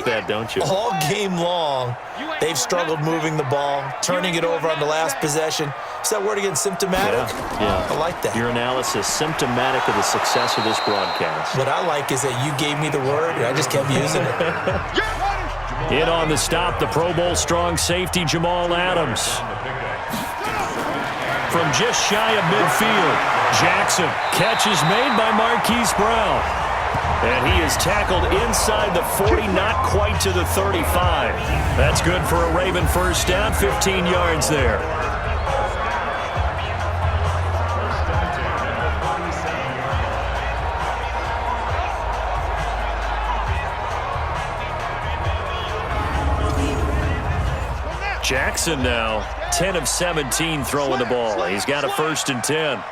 that, don't you? All game long, they've struggled moving the ball, turning it over on the last possession. Is that word again, symptomatic? Yeah. I like that. Your analysis, symptomatic of the success of this broadcast. What I like is that you gave me the word, and I just kept using it. In on the stop, the Pro Bowl strong safety, Jamal Adams. From just shy of midfield, Jackson. Catch is made by Marquise Brown. And he is tackled inside the 40, not quite to the 35. That's good for a Raven first down, 15 yards there. Jackson now, 10 of 17 throwing the ball. He's got a 1st and 10.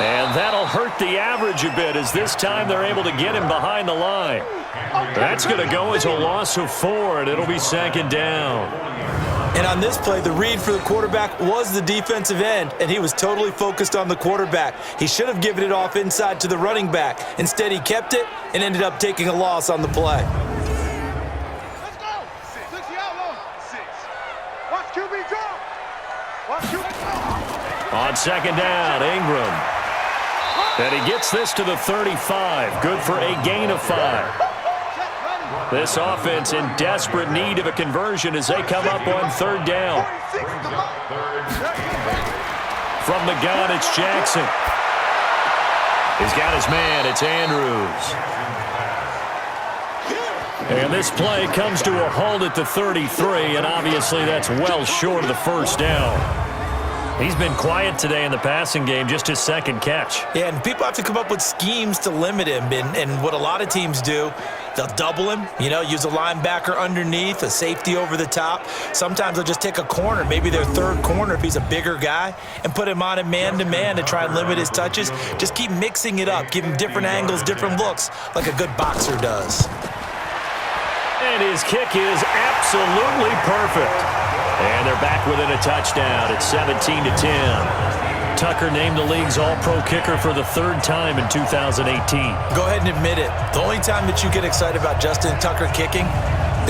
And that'll hurt the average a bit as this time they're able to get him behind the line. That's going to go as a loss of 4, and it'll be 2nd down. And on this play, the read for the quarterback was the defensive end, and he was totally focused on the quarterback. He should have given it off inside to the running back. Instead, he kept it and ended up taking a loss on the play. Let's go. 6 yellow. 6. Watch QB drop. Watch QB drop. On 2nd down, Ingram. And he gets this to the 35. Good for a gain of 5. This offense in desperate need of a conversion as they come up on 3rd down. From the gun, it's Jackson. He's got his man. It's Andrews. And this play comes to a halt at the 33, and obviously that's well short of the 1st down. He's been quiet today in the passing game, just his 2nd catch. Yeah, and people have to come up with schemes to limit him. And what a lot of teams do, they'll double him, use a linebacker underneath, a safety over the top. Sometimes they'll just take a corner, maybe their 3rd corner if he's a bigger guy, and put him on a man-to-man to try and limit his touches. Just keep mixing it up, give him different angles, different looks, like a good boxer does. And his kick is absolutely perfect. And they're back within a touchdown at 17-10. Tucker named the league's all-pro kicker for the 3rd time in 2018. Go ahead and admit it. The only time that you get excited about Justin Tucker kicking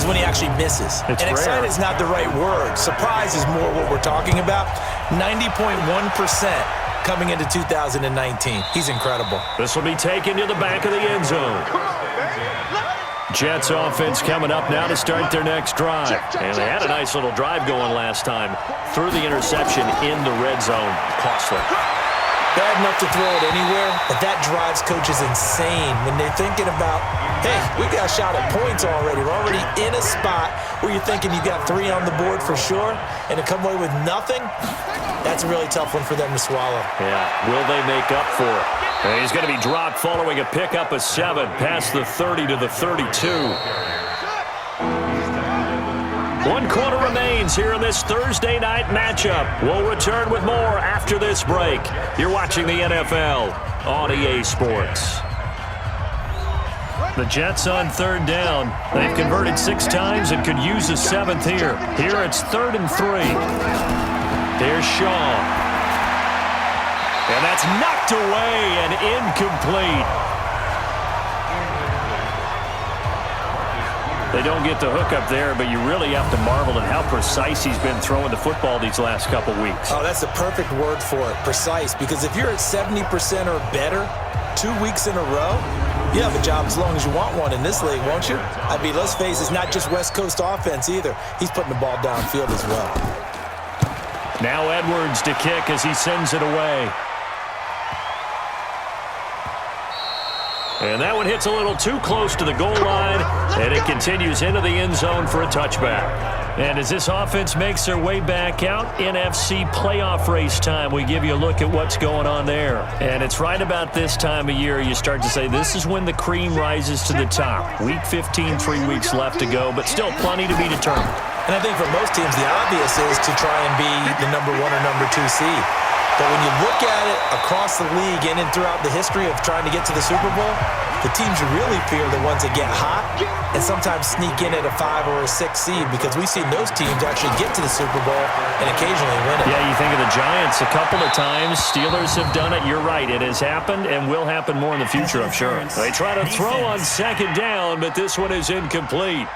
is when he actually misses. It's and rare. excited is not the right word. Surprise is more what we're talking about. 90.1% coming into 2019. He's incredible. This will be taken to the back of the end zone. Jets offense coming up now to start their next drive. And they had a nice little drive going last time. Threw the interception in the red zone. Costly. Bad enough to throw it anywhere, but that drives coaches insane when they're thinking about, hey, we got a shot at points already. We're already in a spot where you're thinking you got 3 on the board for sure, and to come away with nothing, that's a really tough one for them to swallow. Yeah, will they make up for it? And he's going to be dropped following a pickup of 7 past the 30 to the 32. 1 quarter remains here in this Thursday night matchup. We'll return with more after this break. You're watching the NFL on EA Sports. The Jets on 3rd down. They've converted 6 times and could use a 7th here. Here it's 3rd and 3. There's Shaw. And that's knocked away and incomplete. They don't get the hook up there, but you really have to marvel at how precise he's been throwing the football these last couple weeks. Oh, that's the perfect word for it, precise, because if you're at 70% or better 2 weeks in a row, you have a job as long as you want one in this league, won't you? I mean, let's face it, it's not just West Coast offense either. He's putting the ball downfield as well. Now Edwards to kick as he sends it away. And that one hits a little too close to the goal line, and it continues into the end zone for a touchback. And as this offense makes their way back out, NFC playoff race time, we give you a look at what's going on there. And it's right about this time of year you start to say this is when the cream rises to the top. Week 15, 3 weeks left to go, but still plenty to be determined. And I think for most teams, the obvious is to try and be the number 1 or number 2 seed. But when you look at it across the league and throughout the history of trying to get to the Super Bowl, The teams you really fear are the ones that get hot and sometimes sneak in at a 5 or a 6 seed, because we've seen those teams actually get to the Super Bowl and occasionally win it. Yeah, you think of the Giants a couple of times. Steelers have done it. You're right. It has happened and will happen more in the future, I'm sure. They try to throw on second down, but this one is incomplete.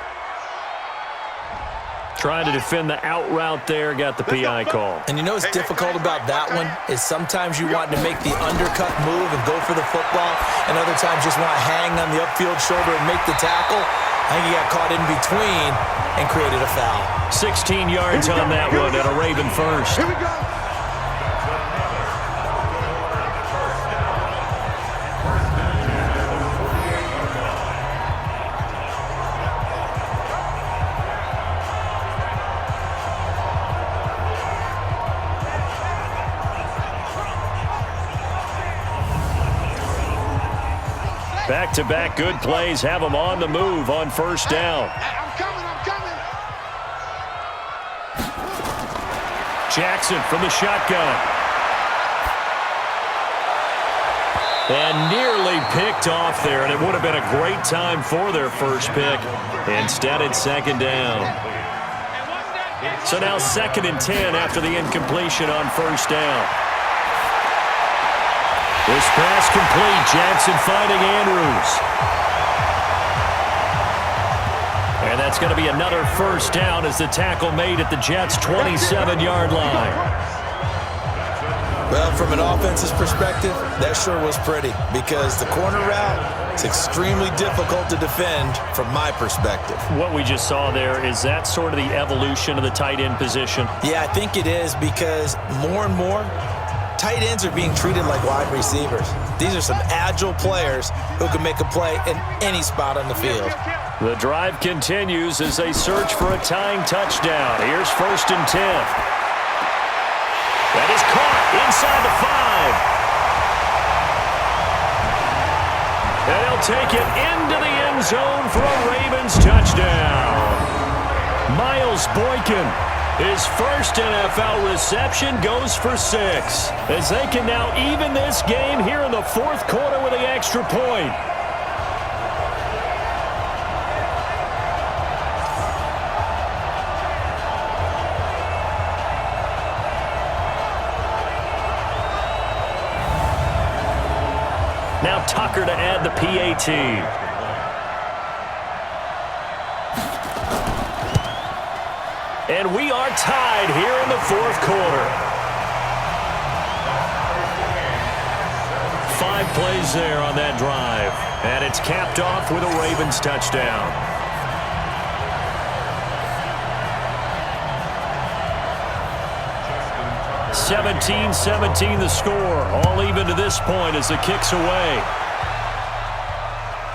Trying to defend the out route there, got the PI call. And you know what's difficult about that one is sometimes you want to make the undercut move and go for the football, and other times just want to hang on the upfield shoulder and make the tackle. I think he got caught in between and created a foul. 16 yards on that one at a Raven first. Here we go. Back-to-back good plays have them on the move on first down. I'm coming. Jackson from the shotgun. And nearly picked off there, and it would have been a great time for their first pick. Instead, it's second down. So now 2nd and 10 after the incompletion on first down. This pass complete. Jackson finding Andrews. And that's going to be another first down as the tackle made at the Jets' 27-yard line. Well, from an offense's perspective, that sure was pretty, because the corner route is extremely difficult to defend from my perspective. What we just saw there, is that sort of the evolution of the tight end position? Yeah, I think it is, because more and more, tight ends are being treated like wide receivers. These are some agile players who can make a play in any spot on the field. The drive continues as they search for a tying touchdown. Here's 1st and 10. That is caught inside the 5. And they'll take it into the end zone for a Ravens touchdown. Miles Boykin, his first NFL reception, goes for 6. As they can now even this game here in the 4th quarter with the extra point. Now Tucker to add the PAT. And we are tied here in the 4th quarter. 5 plays there on that drive. And it's capped off with a Ravens touchdown. (17-17) the score. All even to this point as the kick's away.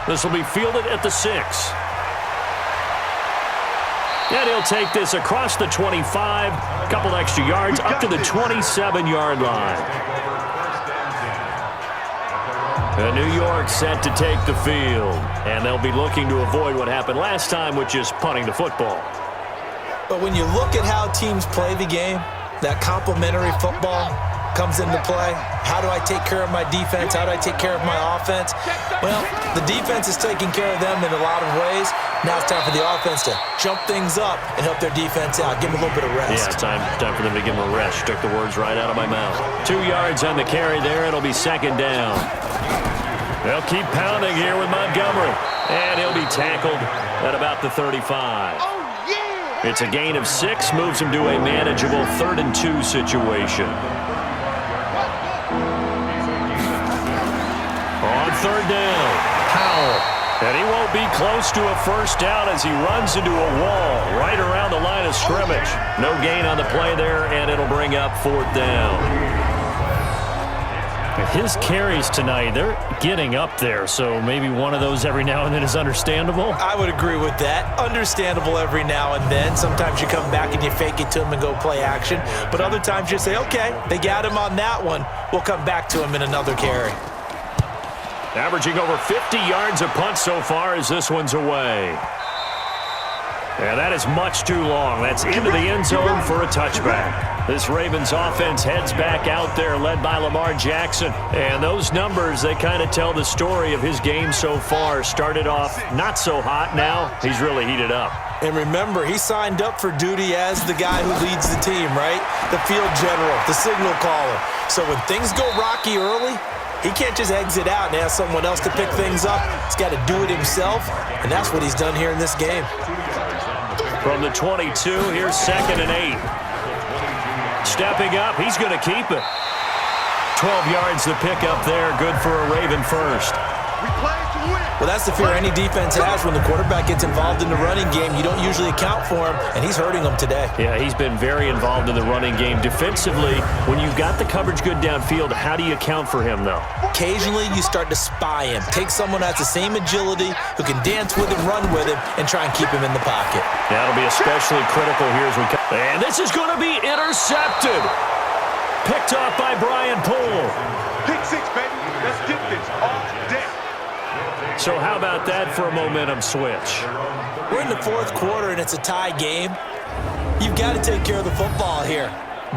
This will be fielded at the 6. And he'll take this across the 25, a couple extra yards, up to the 27-yard line. And New York set to take the field, and they'll be looking to avoid what happened last time, which is punting the football. But when you look at how teams play the game, that complementary football comes into play. How do I take care of my defense? How do I take care of my offense? Well, the defense is taking care of them in a lot of ways. Now it's time for the offense to jump things up and help their defense out. Give them a little bit of rest. Yeah, time for them to give them a rest. You took the words right out of my mouth. 2 yards on the carry there. It'll be second down. They'll keep pounding here with Montgomery. And he'll be tackled at about the 35. It's a gain of 6, moves him to a manageable 3rd and 2 situation. On 3rd down, Powell. And he won't be close to a first down as he runs into a wall right around the line of scrimmage. No gain on the play there, and it'll bring up 4th down. His carries tonight, they're getting up there, so maybe one of those every now and then is understandable. I would agree with that. Understandable every now and then. Sometimes you come back and you fake it to him and go play action. But other times you say, okay, they got him on that one. We'll come back to him in another carry. Averaging over 50 yards a punt so far as this one's away. And that is much too long. That's into the end zone for a touchback. This Ravens offense heads back out there, led by Lamar Jackson. And those numbers, they kind of tell the story of his game so far. Started off not so hot. Now he's really heated up. And remember, he signed up for duty as the guy who leads the team, right? The field general, the signal caller. So when things go rocky early, he can't just exit out and ask someone else to pick things up. He's got to do it himself, and that's what he's done here in this game. From the 22, here's 2nd and 8. Stepping up, he's going to keep it. 12 yards to pick up there, good for a Raven first. Well, that's the fear any defense has when the quarterback gets involved in the running game. You don't usually account for him, and he's hurting them today. Yeah, he's been very involved in the running game. Defensively, when you've got the coverage good downfield, how do you account for him, though? Occasionally, you start to spy him. Take someone who has the same agility, who can dance with him, run with him, and try and keep him in the pocket. That'll be especially critical here as we come. And this is going to be intercepted. Picked off by Brian Poole. Pick 6, baby. Let's get this all day. So how about that for a momentum switch? We're in the 4th quarter, and it's a tie game. You've got to take care of the football here.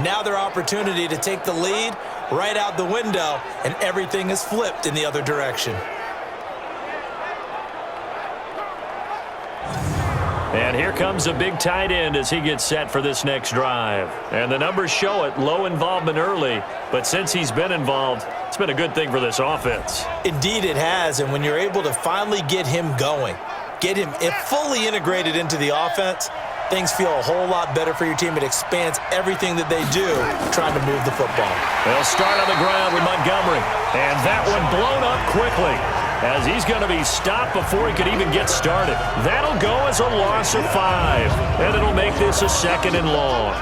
Now their opportunity to take the lead right out the window, and everything is flipped in the other direction. And here comes a big tight end as he gets set for this next drive. And the numbers show it, low involvement early, but since he's been involved, it's been a good thing for this offense. Indeed it has, and when you're able to finally get him going, get him fully integrated into the offense, things feel a whole lot better for your team. It expands everything that they do trying to move the football. They'll start on the ground with Montgomery, and that one blown up quickly, as he's going to be stopped before he could even get started. That'll go as a loss of 5, and it'll make this a 2nd and long.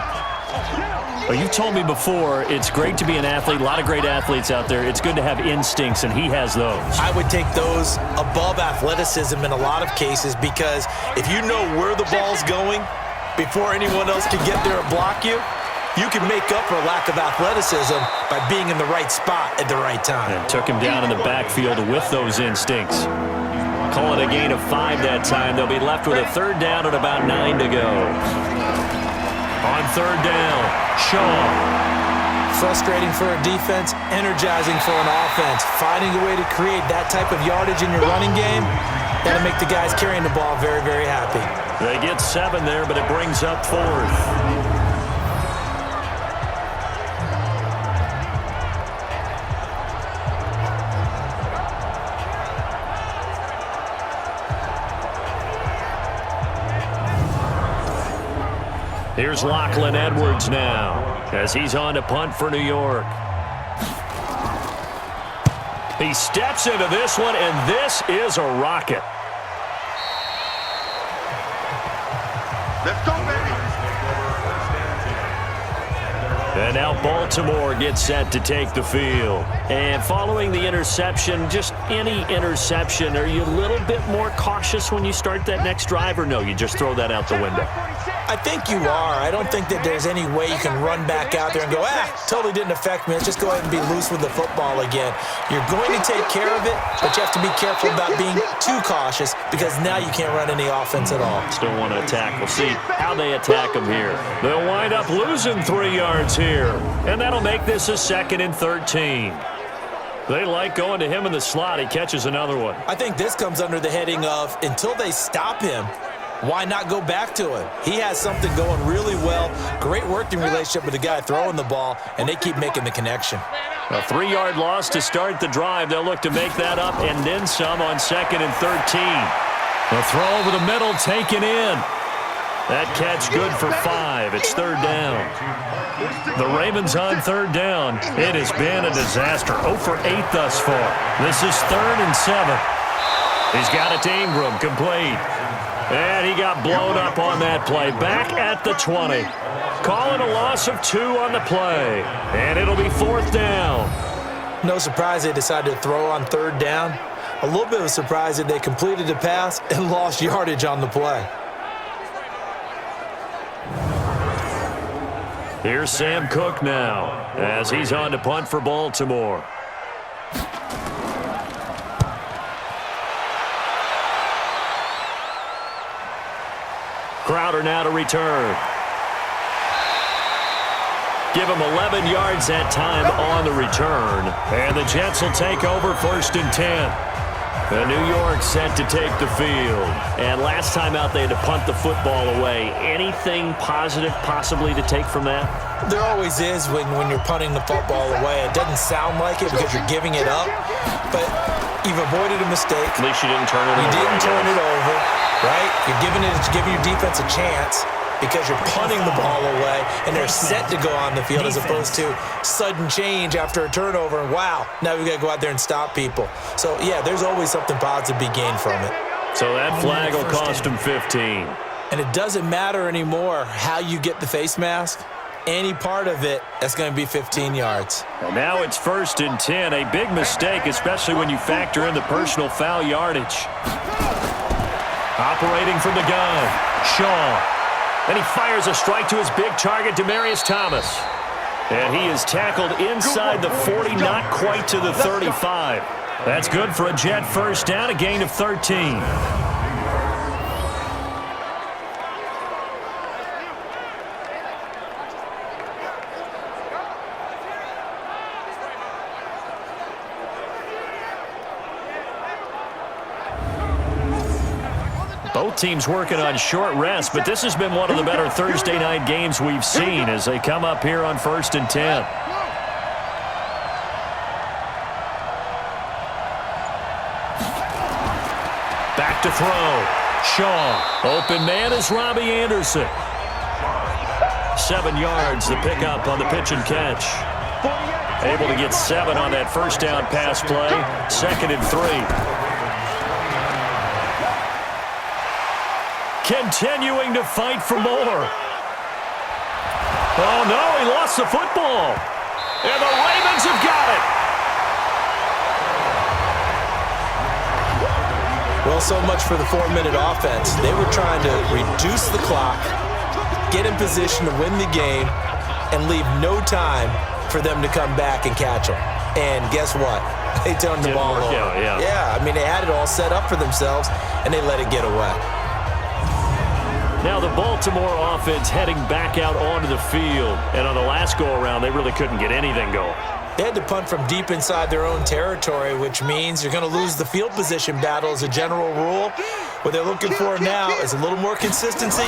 Well, you've told me before it's great to be an athlete. A lot of great athletes out there. It's good to have instincts, and he has those. I would take those above athleticism in a lot of cases, because if you know where the ball's going before anyone else can get there and block you, you can make up for a lack of athleticism by being in the right spot at the right time. And took him down in the backfield with those instincts. Call it a gain of 5 that time. They'll be left with a 3rd down and about 9 to go. On 3rd down, Shaw. Frustrating for a defense, energizing for an offense. Finding a way to create that type of yardage in your running game, that'll make the guys carrying the ball very, very happy. They get 7 there, but it brings up 4th. Here's Lachlan Edwards now as he's on to punt for New York. He steps into this one, and this is a rocket. Let's go, baby. And now Baltimore gets set to take the field. And following the interception, just any interception, are you a little bit more cautious when you start that next drive, or no, you just throw that out the window? I think you are. I don't think that there's any way you can run back out there and go, totally didn't affect me. Let's just go ahead and be loose with the football again. You're going to take care of it, but you have to be careful about being too cautious, because now you can't run any offense at all. Still want to attack. We'll see how they attack him here. They'll wind up losing 3 yards here, and that'll make this a 2nd and 13. They like going to him in the slot. He catches another one. I think this comes under the heading of, until they stop him, why not go back to him? He has something going really well. Great working relationship with the guy throwing the ball, and they keep making the connection. A 3-yard loss to start the drive. They'll look to make that up and then some on 2nd and 13. The throw over the middle taken in. That catch good for 5. It's 3rd down. The Ravens on 3rd down. It has been a disaster. 0 for 8 thus far. This is 3rd and 7. He's got it to Ingram, complete. And he got blown up on that play. Back at the 20. Calling a loss of 2 on the play. And it'll be 4th down. No surprise they decided to throw on 3rd down. A little bit of a surprise that they completed the pass and lost yardage on the play. Here's Sam Cook now as he's on to punt for Baltimore. Crowder now to return. Give him 11 yards that time on the return. And the Jets will take over 1st and 10. And New York set to take the field. And last time out, they had to punt the football away. Anything positive possibly to take from that? There always is when you're punting the football away. It doesn't sound like it because you're giving it up, but you've avoided a mistake. At least you didn't turn it over. You didn't turn it over, right? You're giving your defense a chance because you're punting the ball away, and they're set to go on the field as opposed to sudden change after a turnover, and wow, now we've got to go out there and stop people. So, yeah, there's always something positive to be gained from it. So that flag will cost him 15. And it doesn't matter anymore how you get the face mask. Any part of it, that's going to be 15 yards. And now it's 1st and 10. A big mistake, especially when you factor in the personal foul yardage. Operating from the gun, Shaw. And he fires a strike to his big target, Demaryius Thomas. And he is tackled inside the 40, not quite to the 35. That's good for a Jet 1st down, a gain of 13. Both teams working on short rest, but this has been one of the better Thursday night games we've seen as they come up here on 1st and 10. Back to throw. Shaw. Open man is Robbie Anderson. 7 yards, the pickup on the pitch and catch. Able to get 7 on that 1st down pass play. 2nd and 3. Continuing to fight for more. Oh, no, he lost the football. And the Ravens have got it. Well, so much for the 4-minute offense. They were trying to reduce the clock, get in position to win the game, and leave no time for them to come back and catch them. And guess what? They turned the ball over. Yeah, I mean, they had it all set up for themselves, and they let it get away. Now the Baltimore offense heading back out onto the field. And on the last go-around, they really couldn't get anything going. They had to punt from deep inside their own territory, which means you're going to lose the field position battle as a general rule. What they're looking for now is a little more consistency,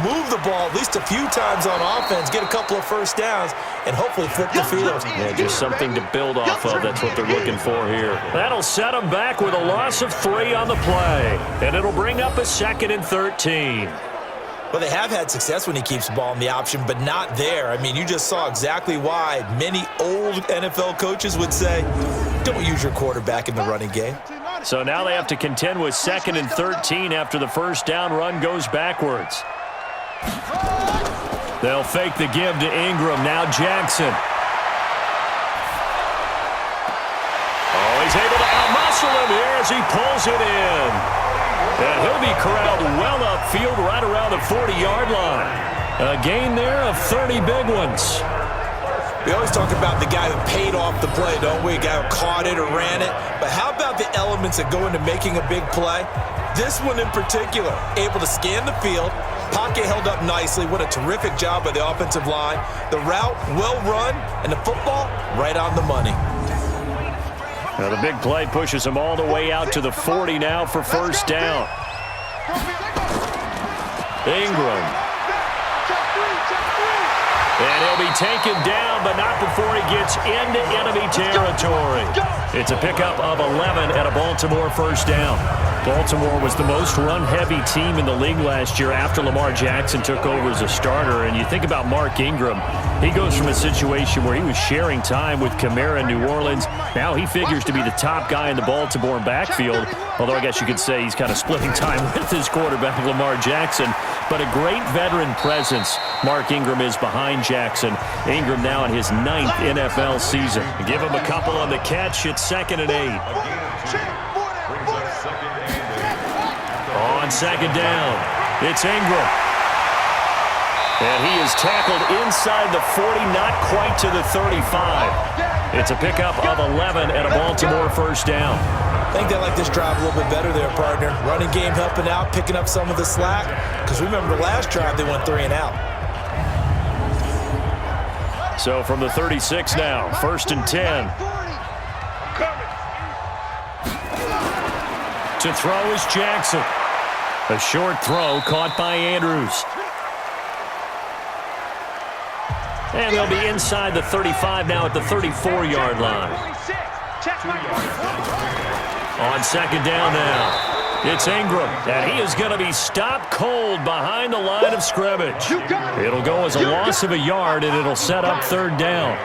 move the ball at least a few times on offense, get a couple of 1st downs, and hopefully flip the field. Yeah, just something to build off of. That's what they're looking for here. That'll set them back with a loss of 3 on the play. And it'll bring up a 2nd and 13. Well, they have had success when he keeps the ball in the option, but not there. I mean, you just saw exactly why many old NFL coaches would say, don't use your quarterback in the running game. So now they have to contend with 2nd and 13 after the 1st down run goes backwards. They'll fake the give to Ingram. Now Jackson. Oh, he's able to out-muscle him here as he pulls it in. And he'll be corralled well upfield right around the 40-yard line. A gain there of 30 big ones. We always talk about the guy who paid off the play, don't we? A guy who caught it or ran it. But how about the elements that go into making a big play? This one in particular, able to scan the field, pocket held up nicely. What a terrific job by the offensive line. The route, well run, and the football, right on the money. Now the big play pushes him all the way out to the 40 now for 1st down. Ingram. And he'll be taken down, but not before he gets into enemy territory. It's a pickup of 11 at a Baltimore 1st down. Baltimore was the most run-heavy team in the league last year after Lamar Jackson took over as a starter. And you think about Mark Ingram, he goes from a situation where he was sharing time with Kamara in New Orleans. Now he figures to be the top guy in the Baltimore backfield, although I guess you could say he's kind of splitting time with his quarterback, Lamar Jackson. But a great veteran presence Mark Ingram is behind Jackson. Ingram now in his 9th NFL season. Give him a couple on the catch. It's 2nd and 8. On 2nd down, it's Ingram. And he is tackled inside the 40, not quite to the 35. It's a pickup of 11 at a Baltimore 1st down. think they like this drive a little bit better there, partner. Running game helping out, picking up some of the slack. Because remember, last drive they went 3 and out. So from the 36 now, 1st and 10. To throw is Jackson. A short throw caught by Andrews. And they'll be inside the 35 now at the 34-yard line. On 2nd down now, it's Ingram, and he is going to be stopped cold behind the line of scrimmage. It'll go as a loss of a yard, and it'll set up 3rd down.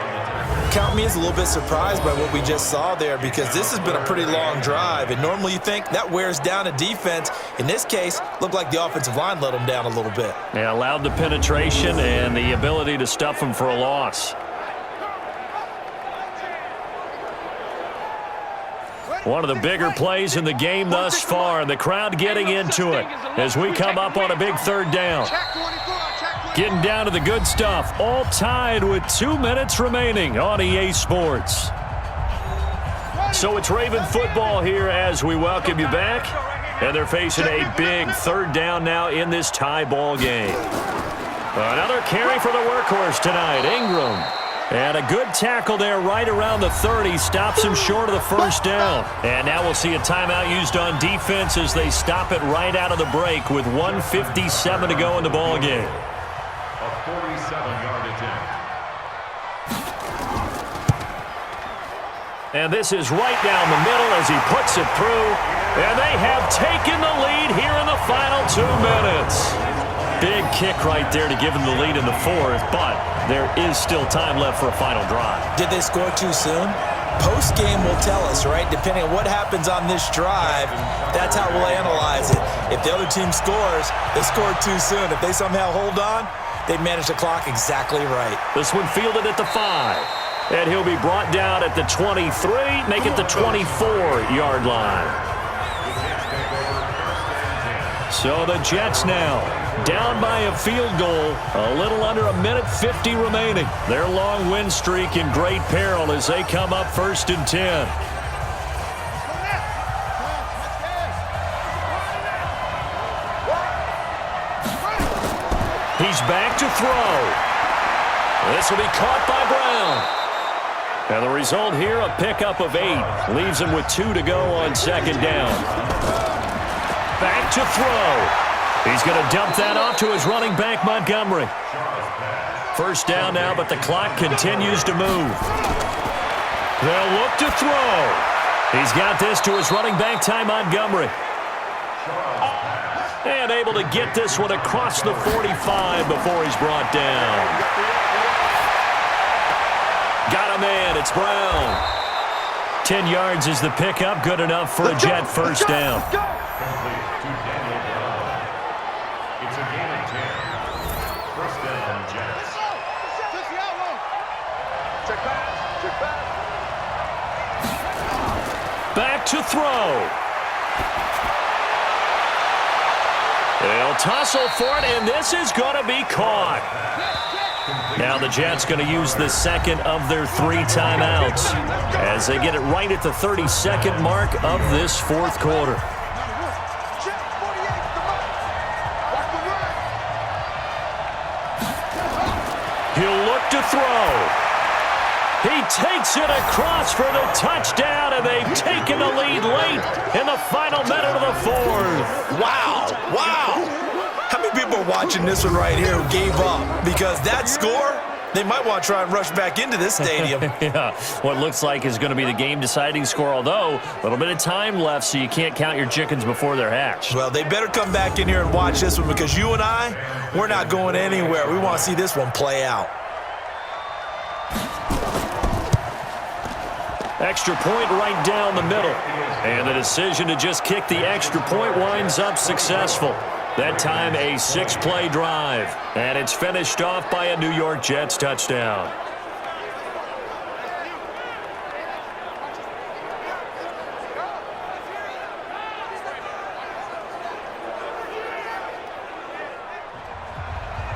Count me as a little bit surprised by what we just saw there, because this has been a pretty long drive, and normally you think that wears down a defense. In this case, looked like the offensive line let them down a little bit. Yeah, allowed the penetration and the ability to stuff them for a loss. One of the bigger plays in the game thus far, and the crowd getting into it as we come up on a big 3rd down. Getting down to the good stuff, all tied with 2 minutes remaining on EA Sports. So it's Raven football here as we welcome you back. And they're facing a big 3rd down now in this tie ball game. Another carry for the workhorse tonight, Ingram. And a good tackle there right around the 30. Stops him short of the 1st down. And now we'll see a timeout used on defense as they stop it right out of the break with 1:57 to go in the ball game. A 47-yard attempt. And this is right down the middle as he puts it through. And they have taken the lead here in the final 2 minutes. Big kick right there to give them the lead in the 4th, but there is still time left for a final drive. Did they score too soon? Post-game will tell us, right? Depending on what happens on this drive, that's how we'll analyze it. If the other team scores, they scored too soon. If they somehow hold on, they manage the clock exactly right. This one fielded at the 5. And he'll be brought down at the 23, make it the 24-yard line. So the Jets now down by a field goal, a little under 1:50 remaining. Their long win streak in great peril as they come up 1st and 10. He's back to throw. This will be caught by Brown. And the result here, a pickup of 8. Leaves him with 2 to go on 2nd down. Back to throw. He's going to dump that off to his running back, Montgomery. 1st down now, but the clock continues to move. They'll look to throw. He's got this to his running back, Ty Montgomery. And able to get this one across the 45 before he's brought down. Got a man, it's Brown. 10 yards is the pickup, good enough for a Jet 1st down. It's a gain of 10. 1st down, Jets. Back to throw. They'll tussle for it, and this is going to be caught. Now the Jets going to use the 2nd of their 3 timeouts as they get it right at the 32nd mark of this 4th quarter. He'll look to throw. He takes it across for the touchdown, and they've taken the lead late in the final minute of the 4th. Wow, wow. How many people are watching this one right here who gave up? Because that score, they might want to try and rush back into this stadium. Yeah, what looks like is going to be the game-deciding score, although a little bit of time left, so you can't count your chickens before they're hatched. Well, they better come back in here and watch this one, because you and I, we're not going anywhere. We want to see this one play out. Extra point right down the middle. And the decision to just kick the extra point winds up successful. That time a 6-play drive. And it's finished off by a New York Jets touchdown.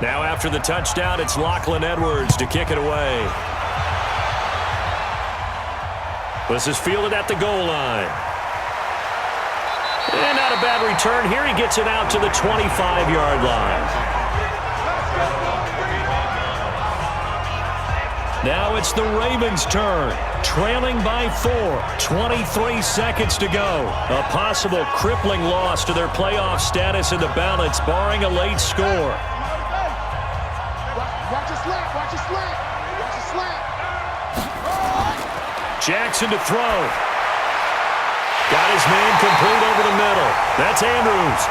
Now after the touchdown, it's Lachlan Edwards to kick it away. This is fielded at the goal line. And not a bad return here. He gets it out to the 25-yard line. Now it's the Ravens' turn. Trailing by 4. 23 seconds to go. A possible crippling loss to their playoff status in the balance, barring a late score. Watch it slant. Watch it slant. Watch it slant. Jackson to throw. Got his man complete over the middle. That's Andrews.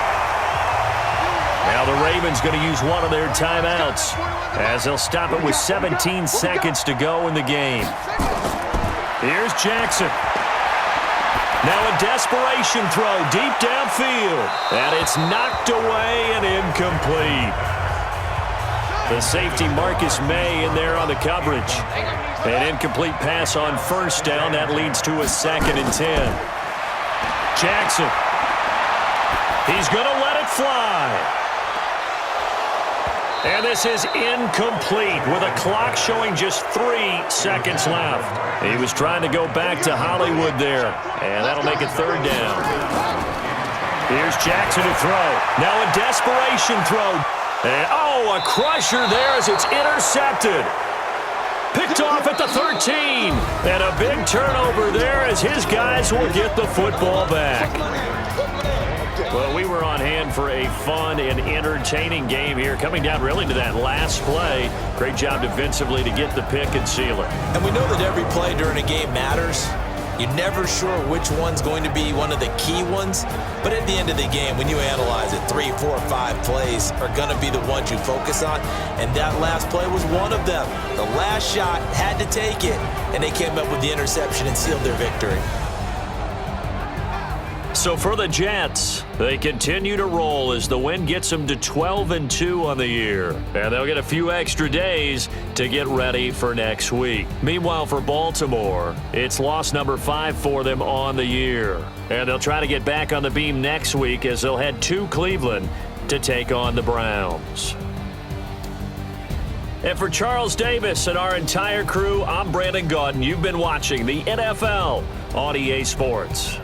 Now the Ravens going to use one of their timeouts as they'll stop it with 17 seconds to go in the game. Here's Jackson. Now a desperation throw deep downfield. And it's knocked away and incomplete. The safety Marcus May in there on the coverage. An incomplete pass on first down. That leads to a 2nd and 10. Jackson. He's going to let it fly. And this is incomplete with a clock showing just 3 seconds left. He was trying to go back to Hollywood there, and that'll make it 3rd down. Here's Jackson to throw. Now a desperation throw. And, a crusher there as it's intercepted. Picked off at the 13. And a big turnover there as his guys will get the football back. Well, we were on hand for a fun and entertaining game here, coming down really to that last play. Great job defensively to get the pick and seal it. And we know that every play during a game matters. You're never sure which one's going to be one of the key ones. But at the end of the game, when you analyze it, 3, 4, 5 plays are going to be the ones you focus on. And that last play was one of them. The last shot had to take it, and they came up with the interception and sealed their victory. So for the Jets, they continue to roll as the win gets them to 12-2 on the year. And they'll get a few extra days to get ready for next week. Meanwhile, for Baltimore, it's loss number 5 for them on the year. And they'll try to get back on the beam next week as they'll head to Cleveland to take on the Browns. And for Charles Davis and our entire crew, I'm Brandon Gaudin. You've been watching the NFL on EA Sports.